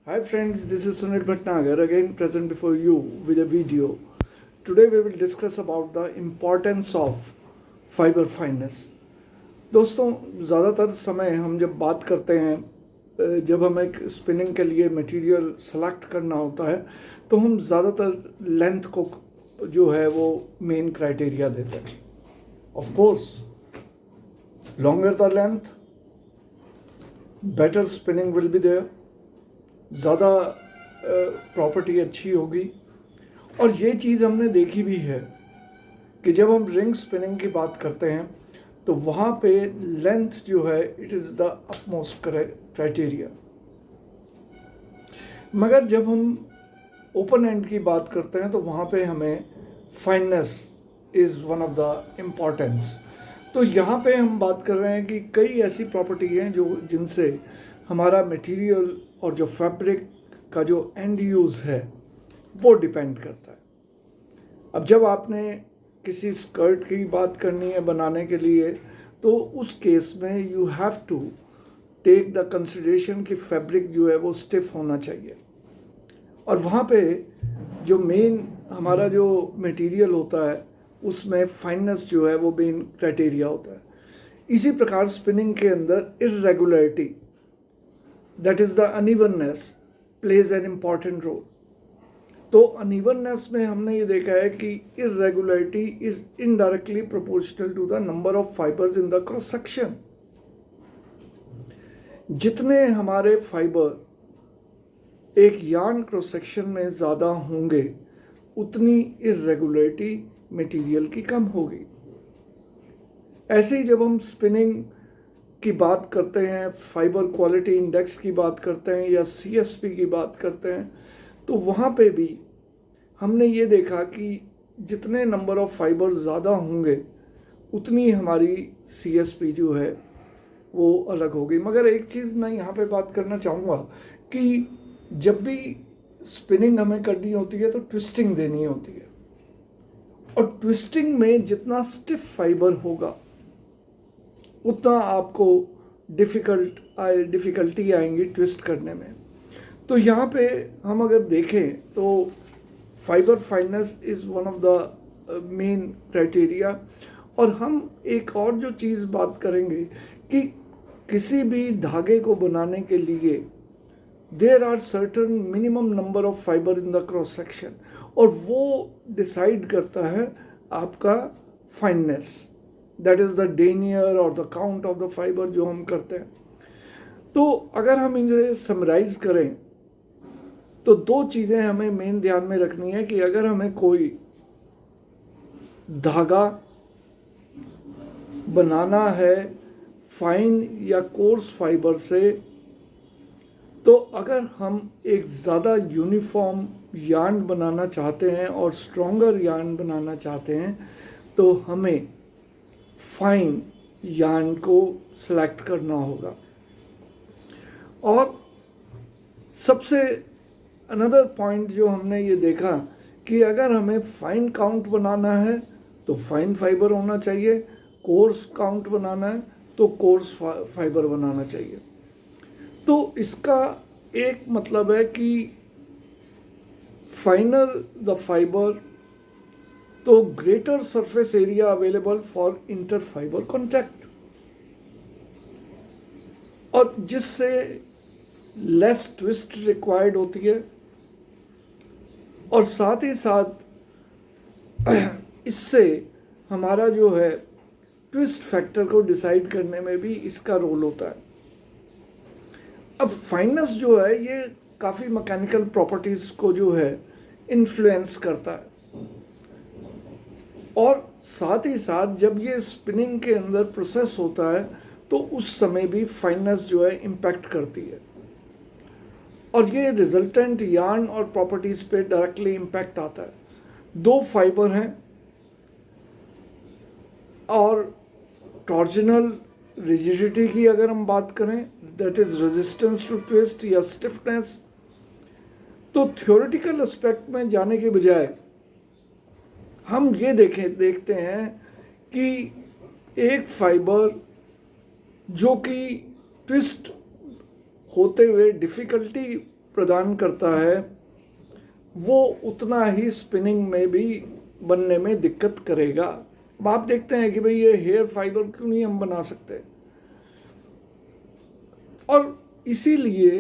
Hi friends, this is Sunil Bhatnagar again present before you with a video. Today we will discuss about the importance of fiber fineness. दोस्तों ज़्यादातर समय हम जब बात करते हैं जब हमें एक स्पिनिंग के लिए मटेरियल सेलेक्ट करना होता है तो हम ज़्यादातर लेंथ को जो है वो मेन क्राइटेरिया देते हैं. Of course longer the length better spinning will be there, ज़्यादा प्रॉपर्टी अच्छी होगी. और ये चीज़ हमने देखी भी है कि जब हम रिंग स्पिनिंग की बात करते हैं तो वहाँ पे लेंथ जो है it is the upmost criteria. मगर जब हम ओपन एंड की बात करते हैं तो वहाँ पे हमें fineness is one of the importance. तो यहाँ पे हम बात कर रहे हैं कि कई ऐसी प्रॉपर्टी हैं जो जिनसे हमारा मटेरियल और जो फैब्रिक का जो एंड यूज़ है वो डिपेंड करता है. अब जब आपने किसी स्कर्ट की बात करनी है बनाने के लिए तो उस केस में you have to take the consideration कि फैब्रिक जो है वो स्टिफ होना चाहिए. और वहाँ पे जो मेन हमारा जो मटेरियल होता है उसमें फाइननेस जो है वो मेन क्राइटेरिया होता है. इसी प्रकार स्पिनिंग के अंदर irregularity that is the unevenness plays an important role. तो अनइवननेस में हमने ये देखा है कि irregularity is indirectly proportional to the number of fibres in the cross section. जितने हमारे फाइबर एक यार्न क्रॉस सेक्शन में ज़्यादा होंगे उतनी इरेगुलरिटी मटेरियल की कम होगी. ऐसे ही जब हम स्पिनिंग की बात करते हैं, फाइबर क्वालिटी इंडेक्स की बात करते हैं या CSP की बात करते हैं तो वहाँ पे भी हमने ये देखा कि जितने नंबर ऑफ फाइबर ज़्यादा होंगे उतनी हमारी CSP जो है वो अलग होगी. मगर एक चीज़ मैं यहाँ पे बात करना चाहूँगा कि जब भी स्पिनिंग हमें करनी होती है तो ट्विस्टिंग देनी होती है और ट्विस्टिंग में जितना स्टिफ फाइबर होगा उतना आपको डिफ़िकल्टी आएंगी ट्विस्ट करने में. तो यहाँ पे हम अगर देखें तो fibre fineness is one of the main criteria. और हम एक और जो चीज़ बात करेंगे कि किसी भी धागे को बनाने के लिए there are certain minimum number of fibre in the cross section और वो डिसाइड करता है आपका fineness. That is the denier और the count of the fibre जो हम करते हैं. तो अगर हम इन्हें समराइज करें तो दो चीज़ें हमें मेन ध्यान में रखनी है कि अगर हमें कोई धागा बनाना है फाइन या कोर्स फाइबर से तो अगर हम एक ज़्यादा यूनिफॉर्म यार्न बनाना चाहते हैं और स्ट्रॉन्गर यार्न बनाना चाहते हैं तो हमें फाइन यार्न को सेलेक्ट करना होगा. और सबसे अनदर पॉइंट जो हमने ये देखा कि अगर हमें फाइन काउंट बनाना है तो फाइन फाइबर होना चाहिए, कोर्स काउंट बनाना है तो कोर्स फाइबर बनाना चाहिए. तो इसका एक मतलब है कि फाइनर द फाइबर तो greater surface area available for inter fibre contact और जिससे लेस ट्विस्ट रिक्वायर्ड होती है. और साथ ही साथ इससे हमारा जो है ट्विस्ट फैक्टर को डिसाइड करने में भी इसका रोल होता है. अब फाइननेस जो है ये काफ़ी मैकेनिकल प्रॉपर्टीज़ को जो है इन्फ्लुएंस करता है. और साथ ही साथ जब ये स्पिनिंग के अंदर प्रोसेस होता है तो उस समय भी फाइननेस जो है इम्पैक्ट करती है और ये रिजल्टेंट यार्न और प्रॉपर्टीज़ पे डायरेक्टली इम्पैक्ट आता है. दो फाइबर हैं और टॉर्जनल रिजिडिटी की अगर हम बात करें that is resistance to twist या स्टिफनेस. तो थ्योरेटिकल एस्पेक्ट में जाने के बजाय हम ये देखते हैं कि एक फाइबर जो कि ट्विस्ट होते हुए डिफ़िकल्टी प्रदान करता है वो उतना ही स्पिनिंग में भी बनने में दिक्कत करेगा। अब आप देखते हैं कि भाई ये हेयर फाइबर क्यों नहीं हम बना सकते, और इसीलिए